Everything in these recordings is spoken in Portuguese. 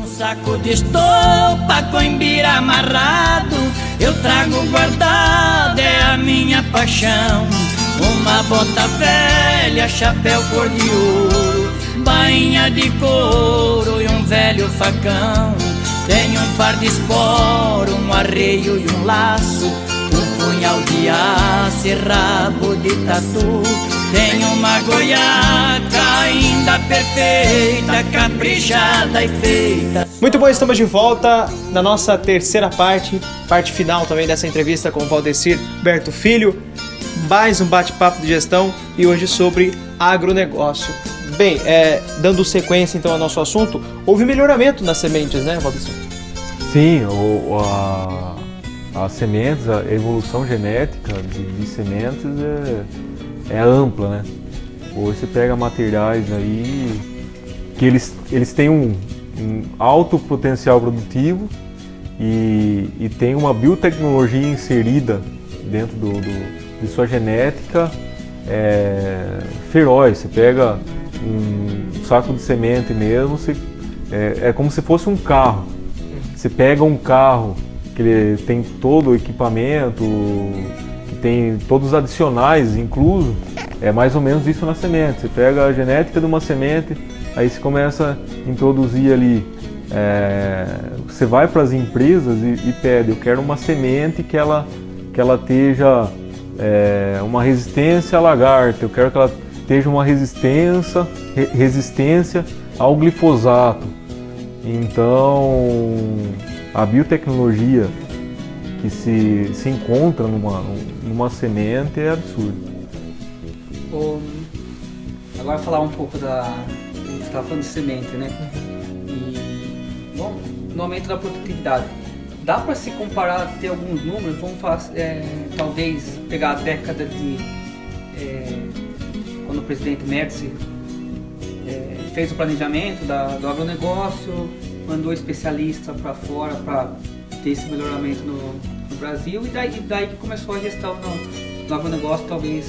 saco de estopa com embira amarrado, eu trago guardado, é a minha paixão. Uma bota velha, chapéu cor de ouro, bainha de couro e um velho facão. Tenho um par de esporo, um arreio e um laço, um punhal de aço e rabo de tatu. Tenho uma goiaca ainda perfeita, caprichada e feita. Muito bom, estamos de volta na nossa terceira parte final também dessa entrevista com o Valdecir Berto Filho. Mais um bate-papo de gestão e hoje sobre agronegócio. Bem, dando sequência então ao nosso assunto, houve melhoramento nas sementes, né, Valdecir? Sim, as sementes, a evolução genética de sementes é ampla, né? Hoje você pega materiais aí que eles têm um alto potencial produtivo e tem uma biotecnologia inserida dentro de sua genética feroz. Você pega um saco de semente mesmo, é como se fosse um carro. Você pega um carro que ele tem todo o equipamento, que tem todos os adicionais incluso, é mais ou menos isso na semente. Você pega a genética de uma semente, aí você começa a introduzir ali, você vai para as empresas e pede, eu quero uma semente que ela esteja uma resistência à lagarta, eu quero que ela esteja uma resistência ao glifosato. Então, a biotecnologia que se encontra numa semente é absurda. Agora falar um pouco a gente estava falando de semente, né? E, bom, no aumento da produtividade. Dá para se comparar, ter alguns números, vamos talvez pegar a década de quando o presidente Médici fez o planejamento do agronegócio, mandou especialistas para fora para ter esse melhoramento no Brasil, e daí que começou a gestão no agronegócio talvez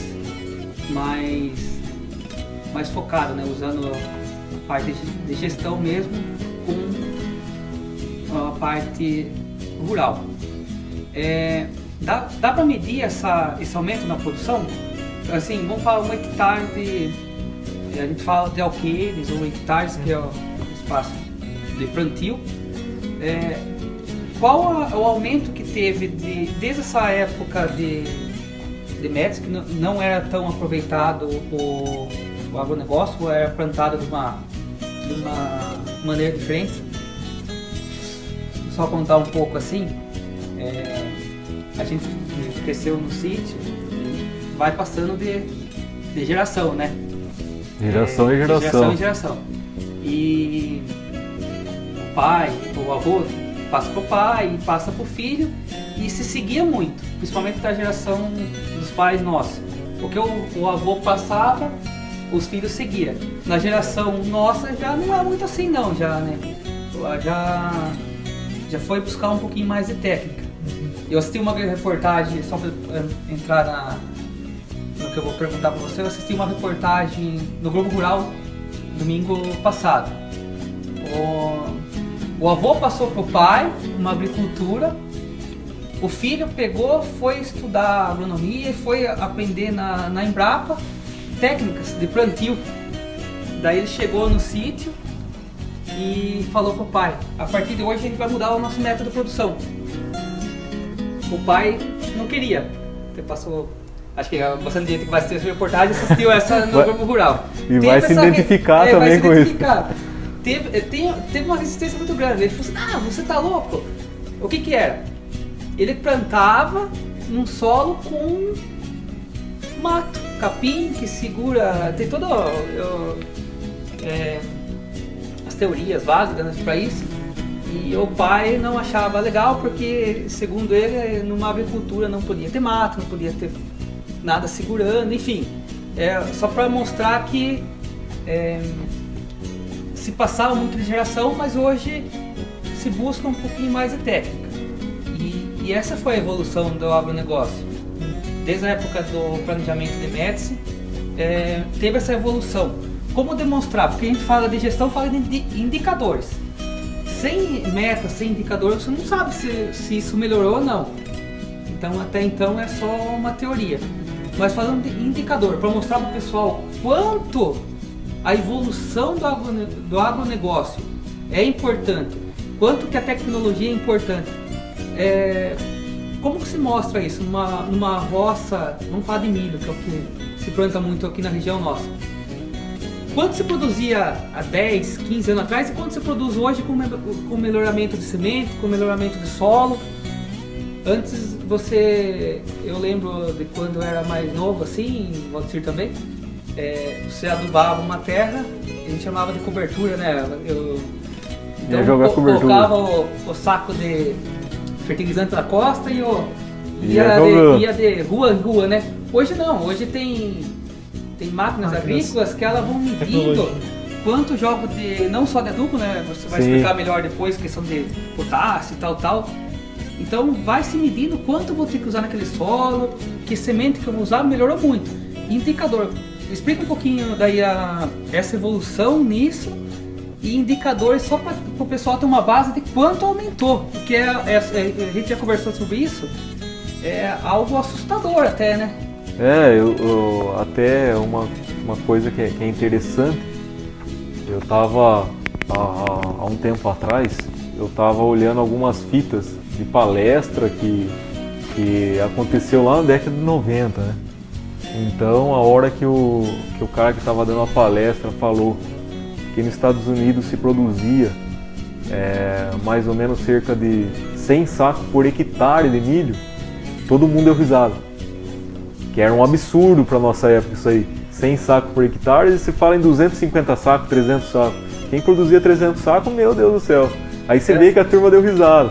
mais focado, né? Usando a parte de gestão mesmo com a parte rural. Dá para medir esse aumento na produção? Assim, vamos falar um hectare a gente fala de alqueires ou hectares, que é o espaço de plantio. Qual o aumento que teve desde essa época de Médici, que não era tão aproveitado o agronegócio, era plantado de uma maneira diferente? Só contar um pouco assim, a gente cresceu no sítio e vai passando de geração, né? Geração em geração. E o pai, o avô passa para o pai, passa para o filho, e se seguia muito, principalmente da geração dos pais nossos. Porque o avô passava, os filhos seguiam. Na geração nossa já não é muito assim não, né? Já foi buscar um pouquinho mais de técnica. Eu assisti uma reportagem, só para entrar no que eu vou perguntar para você, eu assisti uma reportagem no Globo Rural domingo passado. O avô passou para o pai uma agricultura, o filho pegou, foi estudar agronomia e foi aprender na Embrapa técnicas de plantio. Daí ele chegou no sítio e falou para o pai: a partir de hoje a gente vai mudar o nosso método de produção. O pai não queria. Você passou, acho que bastante gente que vai assistir essa reportagem assistiu essa no Globo Rural. E vai se identificar também com isso. Teve uma resistência muito grande. Ele falou assim: você tá louco? O que era? Ele plantava num solo com mato, capim que segura, tem todas as teorias válidas para isso. E o pai não achava legal porque, segundo ele, numa agricultura não podia ter mato, não podia ter nada segurando, enfim. Só para mostrar que se passava muito de geração, mas hoje se busca um pouquinho mais de técnica. E essa foi a evolução do agronegócio. Desde a época do planejamento de Médici, teve essa evolução. Como demonstrar? Porque a gente fala de gestão, fala de indicadores. sem meta, sem indicador, você não sabe se isso melhorou ou não. Então até então é só uma teoria. Mas falando de indicador, para mostrar para o pessoal quanto a evolução do agronegócio é importante, quanto que a tecnologia é importante. Como que se mostra isso numa roça, vamos falar de milho, que é o que se planta muito aqui na região nossa. Quanto se produzia há 10, 15 anos atrás e quanto se produz hoje com melhoramento de semente, com melhoramento de solo. Antes eu lembro de quando eu era mais novo assim, Valdir também, você adubava uma terra, a gente chamava de cobertura, né? Então colocava o saco de fertilizante na costa e ia de rua em rua, né? Hoje não, hoje tem máquinas agrícolas que elas vão medindo quanto jogo não só de adubo, né? Você vai explicar melhor depois, questão de potássio e tal. Então vai se medindo quanto eu vou ter que usar naquele solo, que semente que eu vou usar, melhorou muito. Indicador, explica um pouquinho daí essa evolução nisso e indicadores só para o pessoal ter uma base de quanto aumentou, porque a gente já conversou sobre isso, é algo assustador até, né? Até uma coisa que é interessante, eu estava há um tempo atrás, eu estava olhando algumas fitas de palestra que aconteceu lá na década de 90, né? Então, a hora que o cara que estava dando a palestra falou que nos Estados Unidos se produzia mais ou menos cerca de 100 sacos por hectare de milho, todo mundo deu risada. Que era um absurdo para nossa época isso aí. 100 sacos por hectare, e se fala em 250 sacos, 300 sacos. Quem produzia 300 sacos, meu Deus do céu. Aí você vê que a turma deu risada.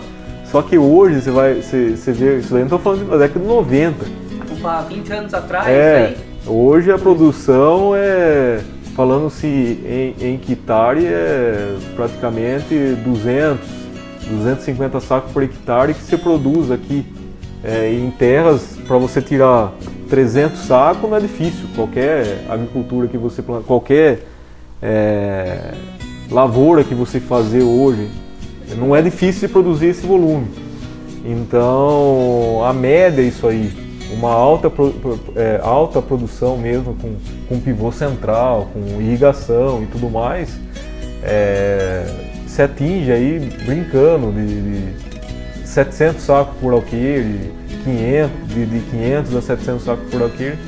Só que hoje você vê, isso daí não estou falando da década de 90. Há 20 anos atrás, hoje a produção falando-se em hectare, praticamente 250 sacos por hectare que se produz aqui. Em terras, para você tirar 300 sacos não é difícil. Qualquer agricultura que você planta, qualquer lavoura que você fazer hoje, não é difícil de produzir esse volume. Então, a média é isso aí. Uma alta produção mesmo, com pivô central, com irrigação e tudo mais, se atinge aí brincando de 700 sacos por alqueire, de 500 a 700 sacos por alqueire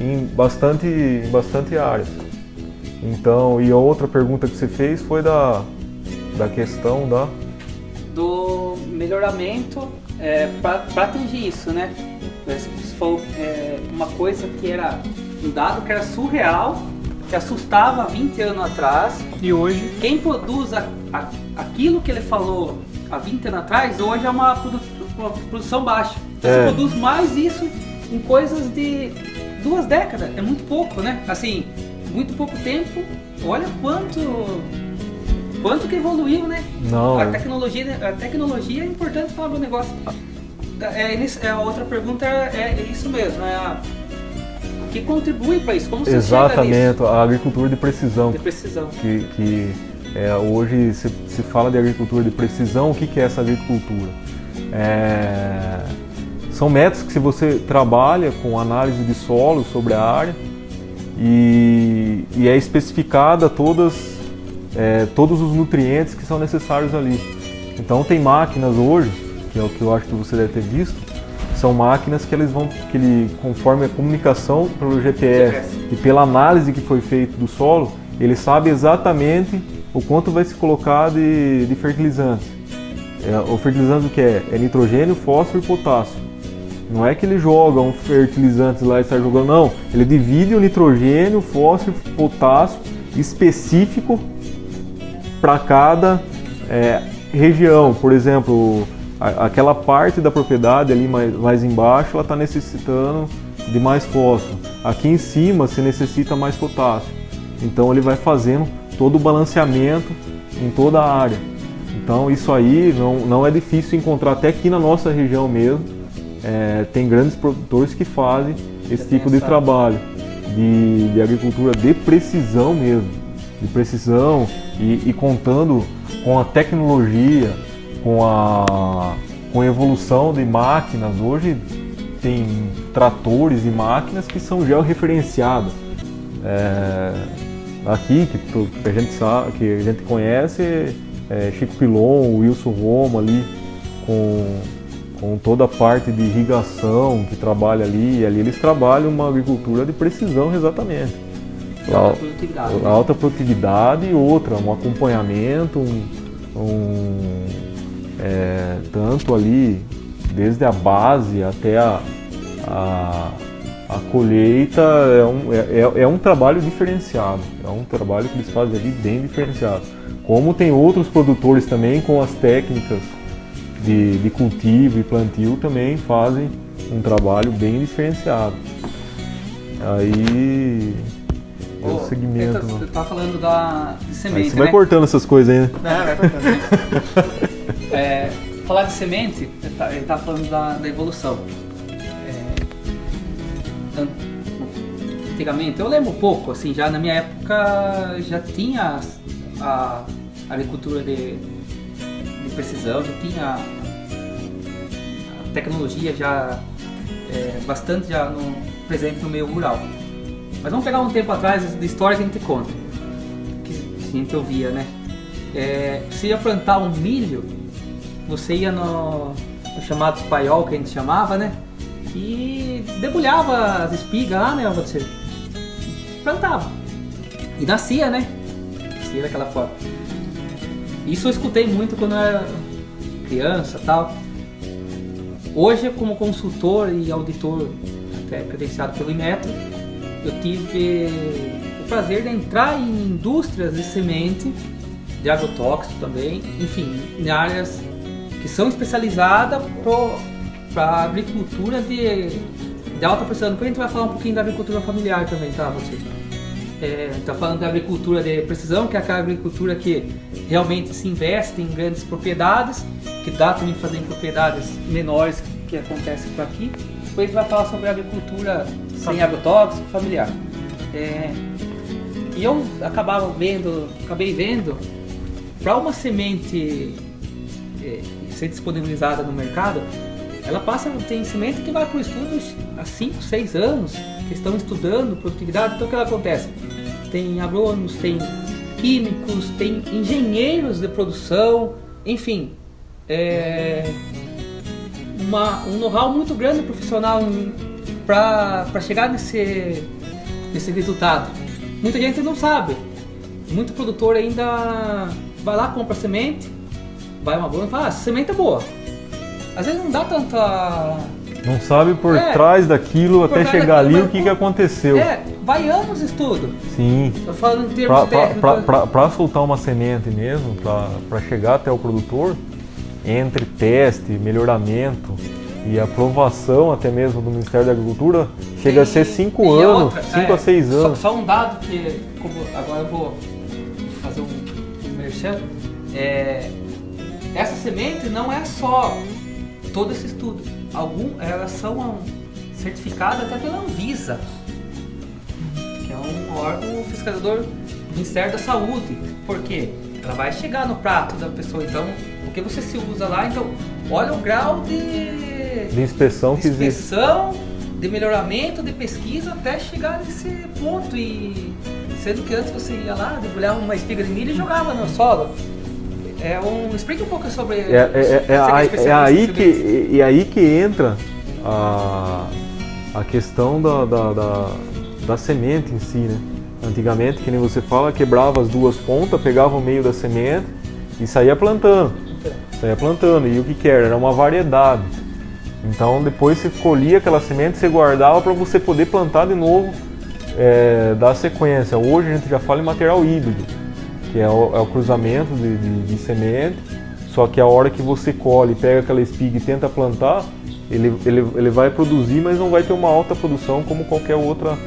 em bastante áreas. Então, e a outra pergunta que você fez foi da questão do melhoramento para atingir isso, né? Você falou uma coisa que era um dado que era surreal, que assustava há 20 anos atrás. E hoje? Quem produz aquilo que ele falou há 20 anos atrás, hoje é uma produção baixa. Você produz mais isso em coisas de 2 décadas. É muito pouco, né? Assim, muito pouco tempo. Olha quanto que evoluiu, né? Não. A tecnologia é importante para o negócio. A outra pergunta é isso mesmo, o que contribui para isso? Como você Exatamente, chega nisso? A agricultura de precisão. De precisão. Hoje se fala de agricultura de precisão. O que é essa agricultura? São métodos que, se você trabalha com análise de solo sobre a área e é especificada todos os nutrientes que são necessários ali. Então tem máquinas hoje, que é o que eu acho que você deve ter visto, são máquinas que conforme a comunicação pelo GPS e pela análise que foi feita do solo, ele sabe exatamente o quanto vai se colocar de fertilizante. O fertilizante o que é? É nitrogênio, fósforo e potássio. Não é que ele joga um fertilizante lá e sai jogando, não. Ele divide o nitrogênio, fósforo e potássio específico para cada região. Por exemplo, aquela parte da propriedade ali mais embaixo, ela está necessitando de mais fósforo. Aqui em cima se necessita mais potássio. Então ele vai fazendo todo o balanceamento em toda a área. Então isso aí não é difícil encontrar, até aqui na nossa região mesmo. Tem grandes produtores que fazem esse tipo de trabalho, de agricultura de precisão mesmo. de precisão e contando com a tecnologia, com a evolução de máquinas. Hoje tem tratores e máquinas que são georreferenciadas. Aqui, que a gente sabe, que a gente conhece, Chico Pilon, Wilson Roma ali, com toda a parte de irrigação que trabalha ali, e ali eles trabalham uma agricultura de precisão exatamente. Alta produtividade e outra, um acompanhamento, tanto ali, desde a base até a colheita, é um trabalho diferenciado, é um trabalho que eles fazem ali bem diferenciado. Como tem outros produtores também com as técnicas de cultivo e plantio também fazem um trabalho bem diferenciado. Aí é o segmento. Você tá falando de semente, aí você vai cortando essas coisas aí, né? Vai cortando. Falar de semente, ele tá falando da evolução. Antigamente, eu lembro um pouco, assim, já na minha época já tinha a agricultura de precisão, já tinha a tecnologia já bastante já presente no meio rural. Mas vamos pegar um tempo atrás da história que a gente conta, que a gente ouvia, né? Você ia plantar um milho, você ia no chamado paiol, que a gente chamava, né? E debulhava as espigas lá, né? Você plantava. E nascia, né? Nascia daquela forma. Isso eu escutei muito quando eu era criança e tal. Hoje, como consultor e auditor, até credenciado pelo Inmetro, eu tive o prazer de entrar em indústrias de semente, de agrotóxico também, enfim, em áreas que são especializadas para a agricultura de alta precisão. Depois a gente vai falar um pouquinho da agricultura familiar também, tá, você? Está falando da agricultura de precisão, que é aquela agricultura que realmente se investe em grandes propriedades, que dá também fazer em propriedades menores, que acontece por aqui. Depois a gente vai falar sobre a agricultura sem agrotóxico, familiar. E eu acabei vendo, para uma semente ser disponibilizada no mercado, tem semente que vai para o estudo há 5, 6 anos, que estão estudando produtividade. Então o que acontece? Tem agrônomos, tem químicos, tem engenheiros de produção, enfim, um know-how muito grande profissional para chegar nesse resultado. Muita gente não sabe, muito produtor ainda vai lá, compra semente, vai uma boa e fala, essa semente é boa. Às vezes não dá tanta... Não sabe por trás daquilo até chegar ali o que aconteceu. Vai anos de estudo. Sim. Tô falando em termos técnicos. Para soltar uma semente mesmo, para chegar até o produtor, entre teste, melhoramento e aprovação até mesmo do Ministério da Agricultura, chega a ser 5 anos, 5 a 6 anos. Só um dado que, agora eu vou fazer um merchan. Essa semente não é só todo esse estudo. Elas são certificadas até pela Anvisa, que é um órgão fiscalizador do Ministério da Saúde. Por quê? Ela vai chegar no prato da pessoa, então, o que você se usa lá, então, olha o grau de inspeção que existe. De melhoramento, de pesquisa, até chegar nesse ponto. E sendo que antes você ia lá, debulhava uma espiga de milho e jogava no solo. Explique um pouco sobre aí que entra a questão da semente em si, né? Antigamente, que nem você fala, quebrava as duas pontas, pegava o meio da semente e saía plantando. E o que era? Era uma variedade. Então depois você colhia aquela semente, você guardava para você poder plantar de novo, dar sequência. Hoje a gente já fala em material híbrido, que é o cruzamento de semente, só que a hora que você colhe, pega aquela espiga e tenta plantar, ele vai produzir, mas não vai ter uma alta produção como qualquer outra.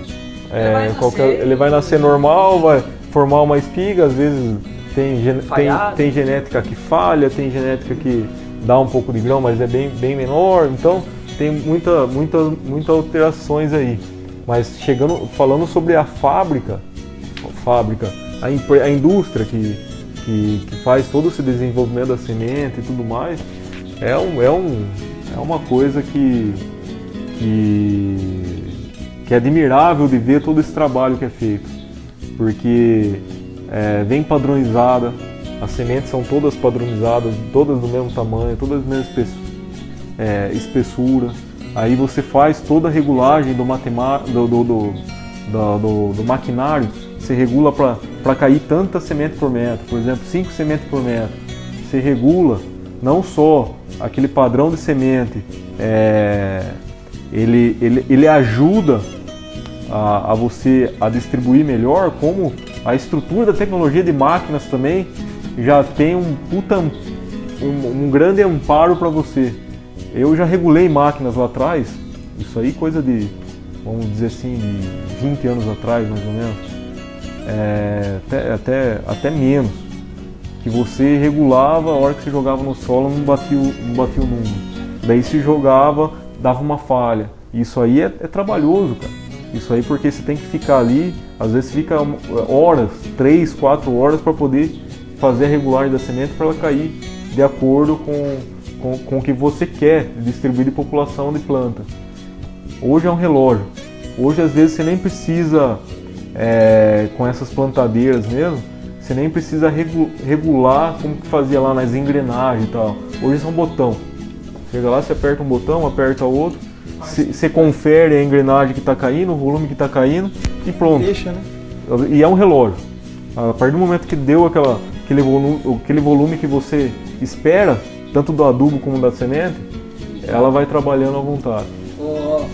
Ele vai nascer normal, vai formar uma espiga, às vezes tem genética que falha, tem genética que dá um pouco de grão, mas é bem menor, então tem muitas alterações aí. Mas falando sobre a fábrica, a indústria que faz todo esse desenvolvimento da semente e tudo mais, é uma coisa que é admirável de ver todo esse trabalho que é feito, porque vem padronizada, as sementes são todas padronizadas, todas do mesmo tamanho, todas da mesma espessura. Aí você faz toda a regulagem do maquinário, você regula para cair tanta semente por metro, por exemplo, 5 sementes por metro. Você regula não só aquele padrão de semente, ele ajuda a você a distribuir melhor, como a estrutura da tecnologia de máquinas também já tem um grande amparo para você. Eu já regulei máquinas lá atrás, isso aí coisa de, vamos dizer assim, de 20 anos atrás mais ou menos, até menos, que você regulava, a hora que você jogava no solo não batia o número, daí se jogava, dava uma falha. Isso aí é trabalhoso, cara. Isso aí porque você tem que ficar ali, às vezes fica horas, 3, 4 horas para poder fazer a regulagem da semente para ela cair de acordo com o que você quer distribuir de população de planta. Hoje é um relógio. Hoje às vezes você nem precisa, com essas plantadeiras mesmo, você nem precisa regular como que fazia lá nas engrenagens e tal. Hoje é um botão. Chega lá, você aperta um botão, aperta outro, você confere a engrenagem que está caindo, o volume que está caindo e pronto. Deixa, né? E é um relógio. A partir do momento que deu aquele volume que você espera, tanto do adubo como da semente, ela vai trabalhando à vontade. O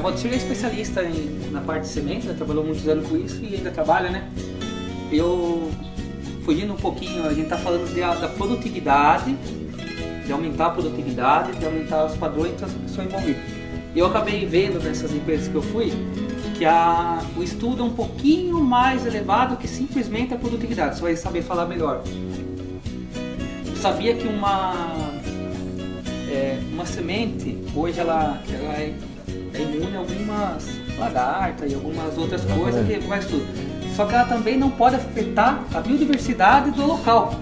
Valdir é especialista na parte de semente, né? Trabalhou muitos anos com isso e ainda trabalha, né? Eu, fugindo um pouquinho, a gente está falando da produtividade, de aumentar a produtividade, de aumentar os padrões das pessoas envolvidas. Eu acabei vendo nessas empresas que eu fui, que o estudo é um pouquinho mais elevado que simplesmente a produtividade, você vai saber falar melhor. Eu sabia que uma semente, hoje ela é imune a algumas lagartas e algumas outras coisas que vai tudo. Só que ela também não pode afetar a biodiversidade do local.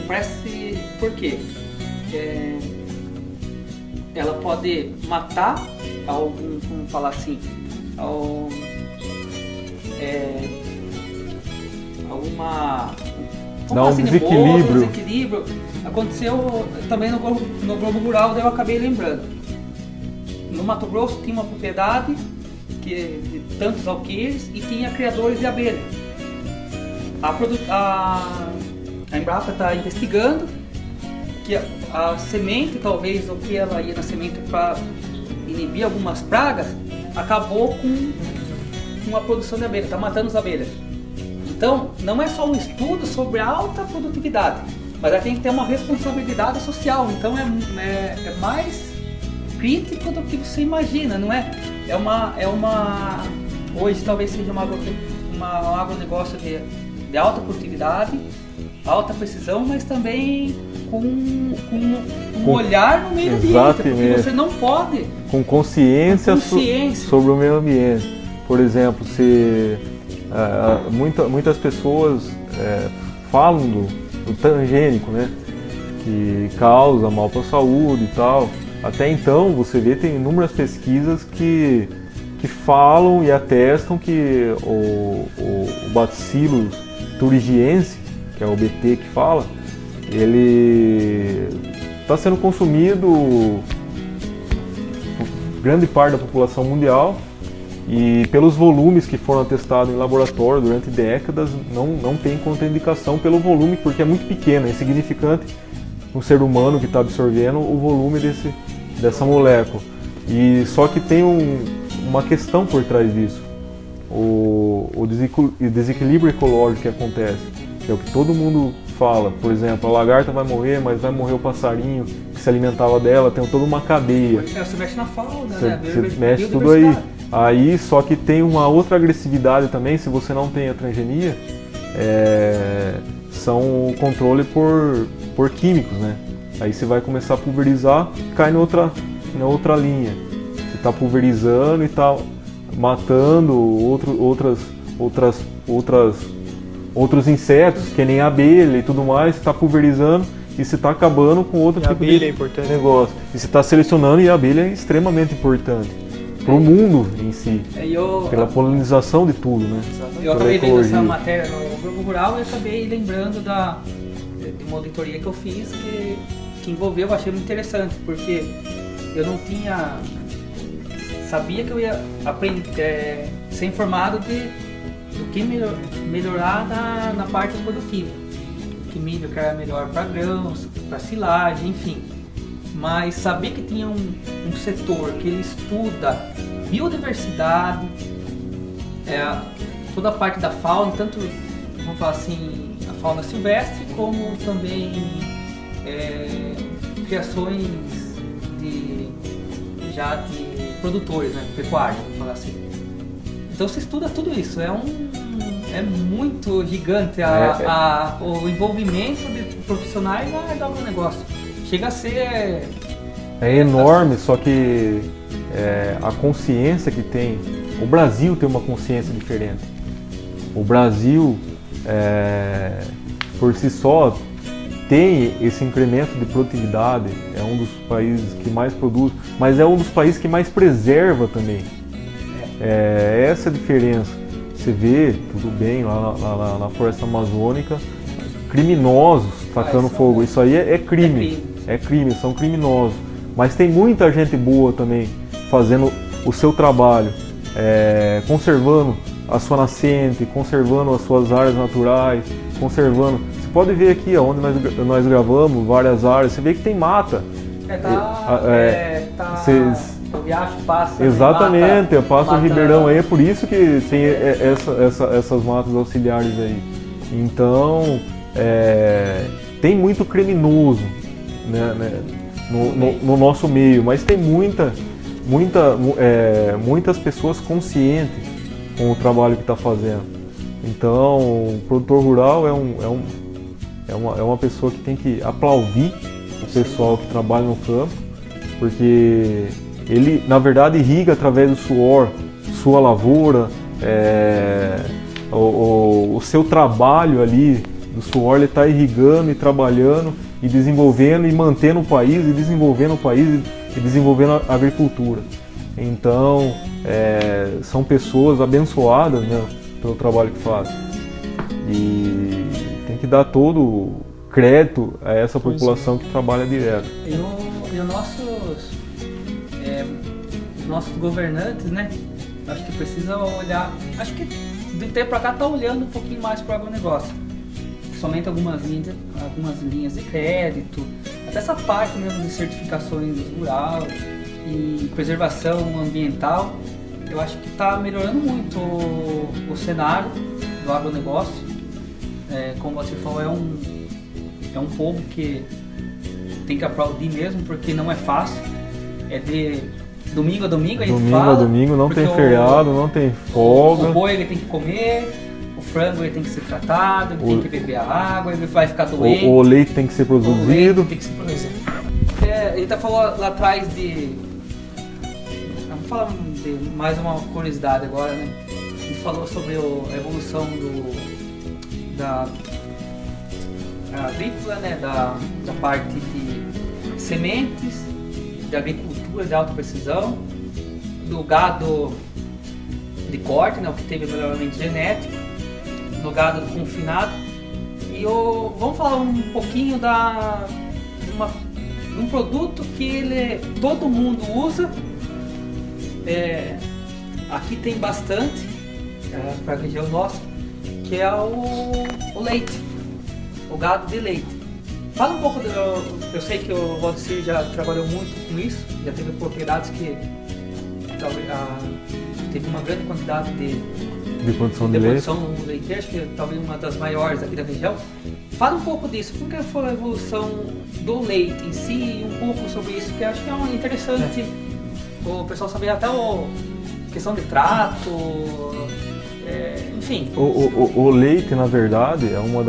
Parece por quê? Ela pode matar algum, vamos falar assim, dá um desequilíbrio. Desequilíbrio. Aconteceu também no Globo Rural, daí eu acabei lembrando. No Mato Grosso tinha uma propriedade de tantos alqueires e tinha criadores de abelha. A Embrapa está investigando que a semente, talvez o que ela ia na semente para inibir algumas pragas, acabou com a produção de abelha, está matando as abelhas. Então, não é só um estudo sobre alta produtividade, mas ela tem que ter uma responsabilidade social. Então, é mais crítico do que você imagina, não é? Hoje talvez seja um agronegócio de alta produtividade, alta precisão, mas também com um olhar no meio ambiente, porque você não pode... Com consciência. Sobre o meio ambiente. Por exemplo, muitas pessoas falam do transgênico, né? Que causa mal para a saúde e tal. Até então, você vê, tem inúmeras pesquisas que falam e atestam que o Bacillus thuringiense, que é o BT que fala, ele está sendo consumido por grande parte da população mundial e pelos volumes que foram atestados em laboratório durante décadas não tem contraindicação pelo volume, porque é muito pequeno, é insignificante no ser humano que está absorvendo o volume dessa molécula. E só que tem uma questão por trás disso, o desequilíbrio ecológico que acontece, que é o que todo mundo fala. Por exemplo, a lagarta vai morrer, mas vai morrer o passarinho que se alimentava dela, tem toda uma cadeia. Você mexe na fauna, né? Você mexe tudo aí. Aí, só que tem uma outra agressividade também, se você não tem a transgenia, são o controle por químicos, né? Aí você vai começar a pulverizar, cai na outra linha. Você está pulverizando e está matando outras outros insetos, que nem a abelha e tudo mais, está pulverizando e se está acabando com outro E a tipo abelha de é importante. negócio. E se está selecionando, e a abelha é extremamente importante para o mundo em si, pela polinização de tudo, né? Eu acabei vendo ecologia. essa matéria no Grupo Rural e acabei lembrando de uma auditoria que eu fiz que envolveu, eu achei muito interessante, porque eu não tinha... Sabia que eu ia aprender, ser informado do que melhorar na parte produtiva. Que milho que era melhor para grãos, para silagem, enfim. Mas saber que tinha um setor que ele estuda biodiversidade, toda a parte da fauna, tanto, vamos falar assim, a fauna silvestre, como também criações de produtores, né, pecuários, vamos falar assim. Então você estuda tudo isso, é muito gigante o envolvimento de profissionais no agronegócio. Chega a ser... É enorme, só que a consciência que tem... O Brasil tem uma consciência diferente. O Brasil, por si só, tem esse incremento de produtividade, é um dos países que mais produz, mas é um dos países que mais preserva também. Essa é a diferença. Você vê, tudo bem, lá na floresta amazônica, criminosos tacando fogo. Isso aí é crime. É crime, são criminosos. Mas tem muita gente boa também fazendo o seu trabalho, conservando a sua nascente, conservando as suas áreas naturais, conservando. Você pode ver aqui onde nós gravamos, várias áreas, você vê que tem mata. O riacho passa. Exatamente, passa o mata, Ribeirão aí, é por isso que tem essas matas auxiliares aí. Então, tem muito criminoso, né, no nosso meio, mas tem muitas pessoas conscientes com o trabalho que está fazendo. Então, o produtor rural é uma pessoa que tem que aplaudir o pessoal que trabalha no campo, porque ele, na verdade, irriga através do suor, sua lavoura, o seu trabalho ali, do suor, ele está irrigando e trabalhando e desenvolvendo e mantendo o país, e desenvolvendo o país e desenvolvendo a agricultura. Então, são pessoas abençoadas, né, pelo trabalho que fazem. E tem que dar todo o crédito a essa população que trabalha direto. E os nossos governantes, né? Acho que precisam olhar. Acho que de tempo para cá tá olhando um pouquinho mais para o agronegócio. Somente algumas linhas de crédito, até essa parte mesmo de certificações rural e preservação ambiental. Eu acho que está melhorando muito o cenário do agronegócio. Como você falou, é um povo que tem que aplaudir mesmo, porque não é fácil. É de domingo a domingo a gente fala. Domingo, não tem feriado, não tem folga. O boi ele tem que comer, o frango ele tem que ser tratado, ele tem que beber a água, ele vai ficar doente. O leite tem que ser produzido. O leite tem que ser produzido. Ele falou lá atrás de... Vamos falar de mais uma curiosidade agora, né? Ele falou sobre a evolução da agrícola, né? Da parte de sementes, de agricultura de alta precisão, do gado de corte, né? O que teve melhoramento genético, do gado confinado. E vamos falar um pouquinho de um produto que todo mundo usa. Aqui tem bastante para a região nossa, que é o leite, o gado de leite. Fala um pouco, eu sei que o Valdecir já trabalhou muito com isso, já teve propriedades que teve uma grande quantidade de produção de leite, acho que talvez uma das maiores aqui da região. Fala um pouco disso, como que foi a evolução do leite em si, e um pouco sobre isso, que eu acho que é interessante o pessoal saber até questão de trato, enfim. O leite, na verdade, é uma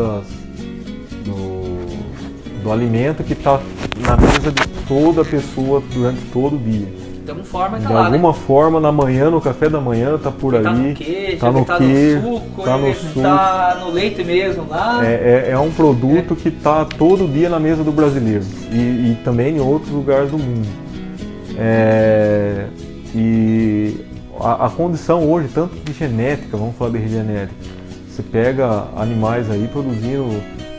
do alimento que está na mesa de toda pessoa durante todo o dia. De alguma forma De tá lá, alguma né? forma, na manhã, no café da manhã, tá por Tá ali. no queijo, tá no tá queijo, no suco, tá no suco. tá no leite mesmo lá. É um produto que está todo dia na mesa do brasileiro e também em outros lugares do mundo. E a condição hoje, tanto de genética, vamos falar de genética, você pega animais aí produzindo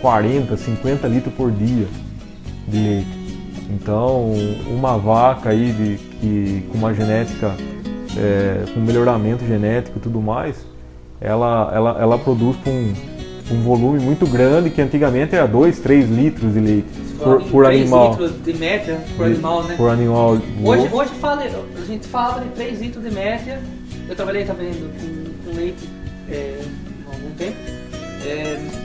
40, 50 litros por dia de leite. Então, uma vaca aí com uma genética, com melhoramento genético e tudo mais, ela produz com um volume muito grande, que antigamente era 2, 3 litros de leite por 3 animal. litros de média por animal, né? Por animal. Hoje a gente fala de 3 litros de média. Eu trabalhei também com leite há algum tempo.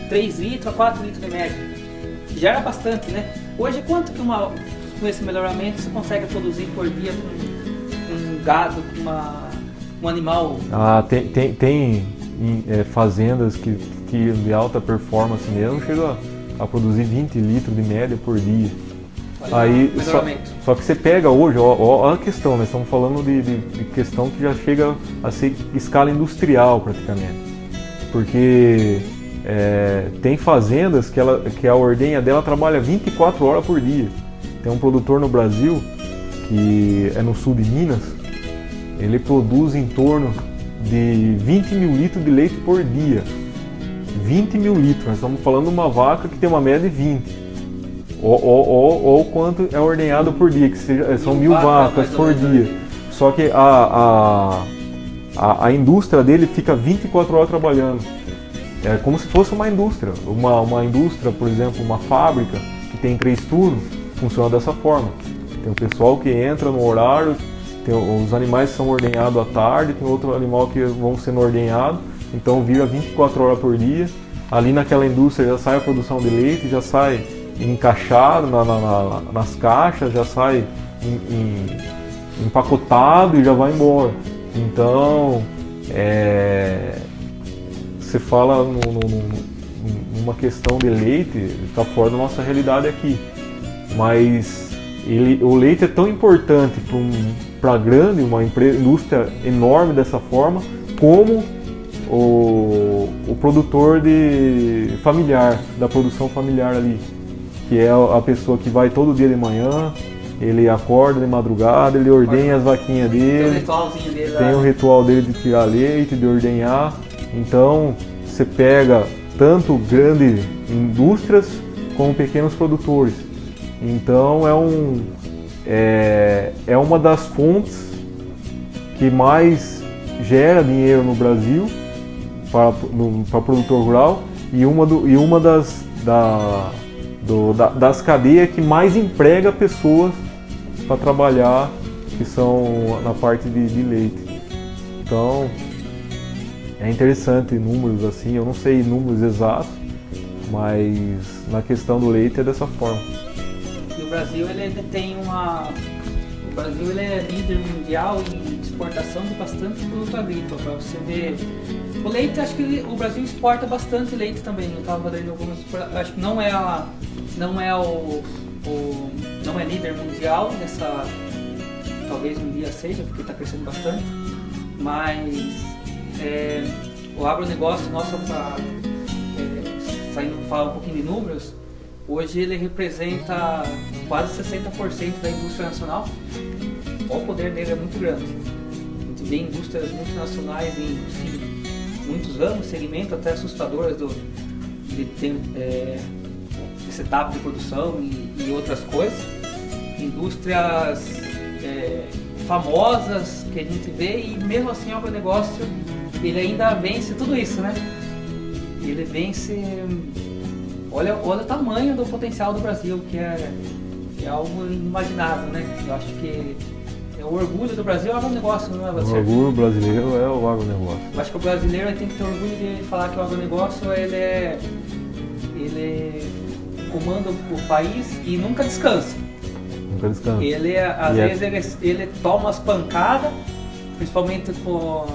3 litros a 4 litros de média. Já era bastante, né? Hoje, quanto que com esse melhoramento você consegue produzir por dia com um gado, com um animal? Tem fazendas que de alta performance mesmo chega a produzir 20 litros de média por dia. Aí, só que você pega hoje, ó a questão, nós estamos falando de questão que já chega a ser escala industrial praticamente. Porque tem fazendas que a ordenha dela trabalha 24 horas por dia. Tem um produtor no Brasil, que é no sul de Minas, ele produz em torno de 20 mil litros de leite por dia. 20 mil litros, nós estamos falando de uma vaca que tem uma média de 20. Ou quanto é ordenhado por dia, que são 1000 vacas por dia. Só que a indústria dele fica 24 horas trabalhando. É como se fosse uma indústria. Uma indústria, por exemplo, uma fábrica que tem 3 turnos, funciona dessa forma. Tem o pessoal que entra no horário, os animais são ordenhados à tarde, tem outro animal que vão sendo ordenhados, então vira 24 horas por dia. Ali naquela indústria já sai a produção de leite, já sai encaixado nas caixas, já sai empacotado e já vai embora. Então, você fala numa questão de leite, está fora da nossa realidade aqui. Mas o leite é tão importante para grande, uma indústria enorme dessa forma, como o produtor familiar, da produção familiar ali, que é a pessoa que vai todo dia de manhã, ele acorda de madrugada, ele ordenha as vaquinhas dele, tem o ritual dele de tirar leite, de ordenhar. Então você pega tanto grandes indústrias como pequenos produtores. Então é uma das fontes que mais gera dinheiro no Brasil para produtor rural e uma das cadeias que mais emprega pessoas para trabalhar, que são na parte de leite. Então é interessante números assim, eu não sei números exatos, mas na questão do leite é dessa forma. E o Brasil o Brasil ele é líder mundial em exportação de bastante produto agrícola, para você ver. O leite, acho que o Brasil exporta bastante leite também. Eu estava lendo algumas, acho que não é líder mundial nessa, talvez um dia seja, porque está crescendo bastante, mas o agronegócio nosso, saindo falar um pouquinho de números, hoje ele representa quase 60% da indústria nacional. O poder dele é muito grande. A gente vê indústrias multinacionais em muitos ramos, segmentos até assustadores de setup de produção e outras coisas. Indústrias famosas que a gente vê, e mesmo assim o agronegócio ele ainda vence tudo isso, né? Ele vence. Olha o tamanho do potencial do Brasil, que é algo inimaginável, né? Eu acho que o orgulho do Brasil é o agronegócio, não é, Valcir? O orgulho brasileiro é o agronegócio. Eu acho que o brasileiro tem que ter orgulho de falar que o agronegócio ele comanda o país e nunca descansa. Nunca descansa. Ele, às vezes, ele toma as pancadas, principalmente com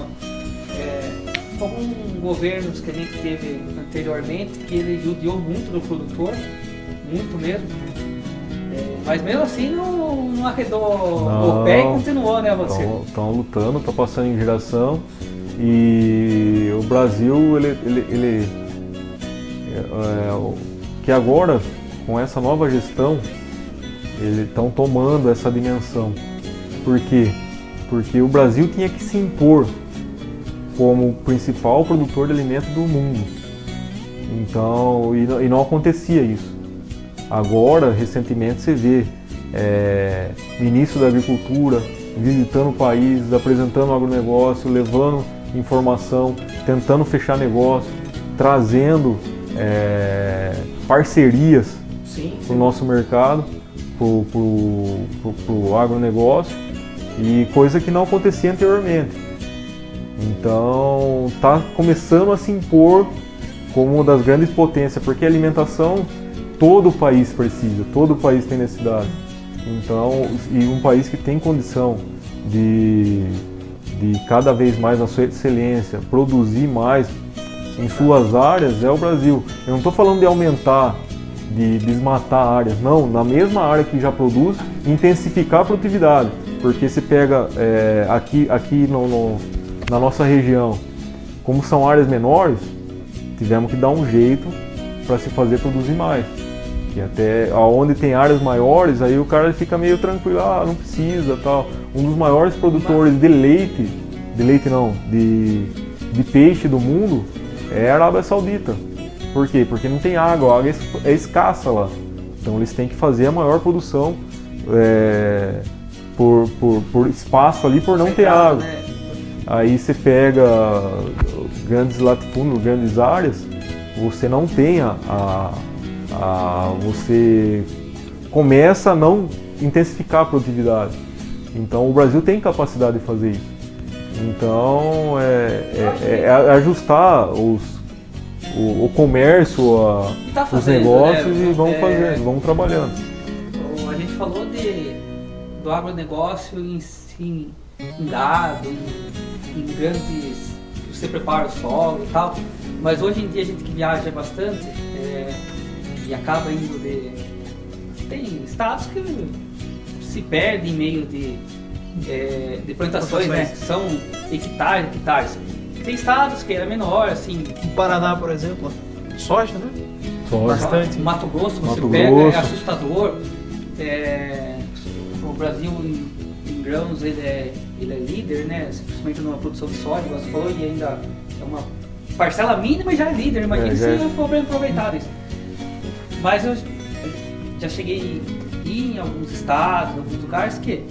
alguns governos que a gente teve anteriormente, que ele judiou muito do produtor, muito mesmo. Mas mesmo assim não não arredou o pé e continuou, né, você? Estão lutando, está passando em geração. E o Brasil, que agora, com essa nova gestão, eles estão tomando essa dimensão. Por quê? Porque o Brasil tinha que se impor como o principal produtor de alimentos do mundo. Então, e não acontecia isso. Agora, recentemente, você vê ministro da Agricultura visitando o país, apresentando o agronegócio, levando informação, tentando fechar negócio, trazendo parcerias para o nosso mercado, para o agronegócio, e coisa que não acontecia anteriormente. Então está começando a se impor como uma das grandes potências, porque a alimentação todo o país precisa, todo o país tem necessidade. Então, e um país que tem condição de cada vez mais na sua excelência, produzir mais em suas áreas é o Brasil. Eu não estou falando de aumentar, de desmatar áreas, não, na mesma área que já produz, intensificar a produtividade, porque você pega aqui na nossa região, como são áreas menores, tivemos que dar um jeito para se fazer produzir mais. E até onde tem áreas maiores, aí o cara fica meio tranquilo, não precisa, tal. Um dos maiores produtores de peixe do mundo é a Arábia Saudita. Por quê? Porque não tem água, a água é escassa lá. Então eles têm que fazer a maior produção por espaço ali, por não ter água. Né? Aí você pega grandes latifúndios, grandes áreas, você não tem você começa a não intensificar a produtividade. Então o Brasil tem capacidade de fazer isso. Então ajustar o comércio, os negócios, né? E vamos fazendo, vamos trabalhando. A gente falou do agronegócio em gado, em grandes, você prepara o solo e tal, mas hoje em dia a gente que viaja bastante e acaba indo tem estados que se perdem em meio de plantações, né? São hectares. Tem estados que é menor, assim. No Paraná, por exemplo, soja, né? Soja. Bastante. Mato Grosso, você Mato pega, Grosso. é assustador. O Brasil em grãos ele é líder, né? Principalmente numa produção de soja, como você falou, e ainda é uma parcela mínima e já é líder. Imagina se for bem aproveitado isso. Mas eu já cheguei em alguns estados, em alguns lugares que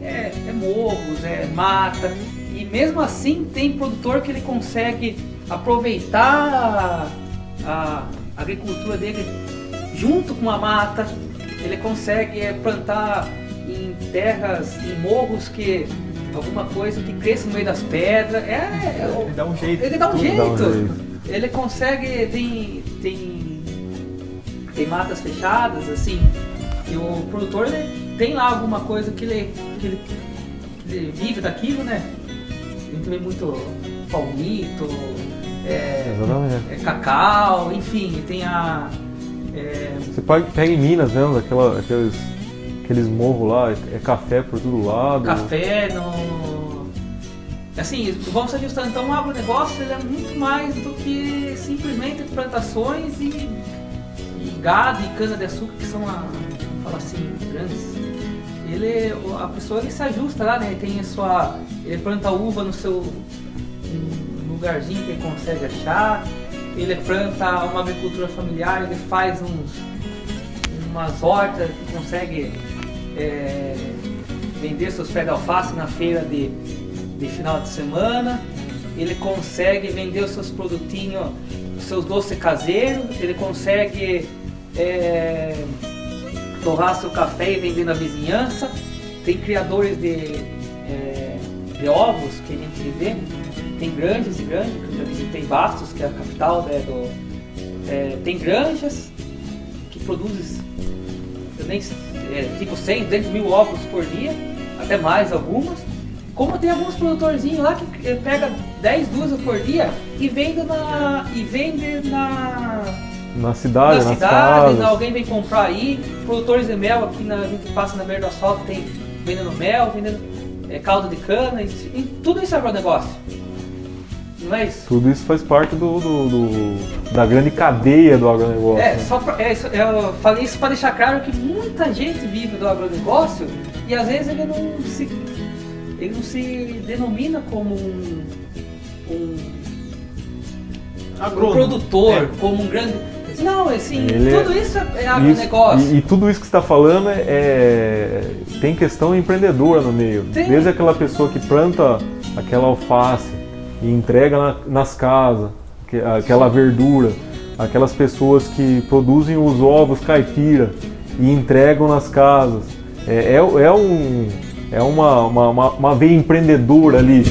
é morros, é mata, e mesmo assim tem produtor que ele consegue aproveitar a agricultura dele junto com a mata, ele consegue plantar em terras, em morros, que alguma coisa que cresça no meio das pedras, ele dá um jeito. Ele consegue, tem matas fechadas, assim, e o produtor ele tem lá alguma coisa que ele vive daquilo, né? A gente vê muito palmito, cacau, enfim, tem Você pega em Minas mesmo, aqueles morros lá, café por todo lado. Café Assim, vamos ajustando. Então o agronegócio ele é muito mais do que simplesmente plantações e gado e cana-de-açúcar, que são, fala assim, grandes. A pessoa ele se ajusta lá, né? Ele planta uva no seu lugarzinho que ele consegue achar, ele planta uma agricultura familiar, ele faz umas hortas que consegue vender seus pés de alface na feira de final de semana, ele consegue vender os seus produtinhos, os seus doces caseiros, ele consegue torrar seu café e vender na vizinhança. Tem criadores de ovos que a gente vê, tem granjas e granjas, eu já visitei Bastos, que é a capital tem granjas que produzem, tipo 100, 200 mil ovos por dia, até mais algumas. Como tem alguns produtorzinhos lá que pega 10 dúzias por dia e vende Na cidade, na nas cidade, casas. alguém vem comprar aí, produtores de mel aqui, a gente passa na beira do asfalto, tem vendendo mel, vendendo caldo de cana, e tudo isso é agronegócio. Não é isso? Tudo isso faz parte da grande cadeia do agronegócio. Né? Eu falei isso para deixar claro que muita gente vive do agronegócio e às vezes ele não se denomina como um produtor, como um grande... Não, assim, tudo isso é agronegócio. E tudo isso que você está falando tem questão empreendedora no meio. Sim. Desde aquela pessoa que planta aquela alface e entrega nas casas, aquela verdura, aquelas pessoas que produzem os ovos caipira e entregam nas casas. É uma veia empreendedora ali.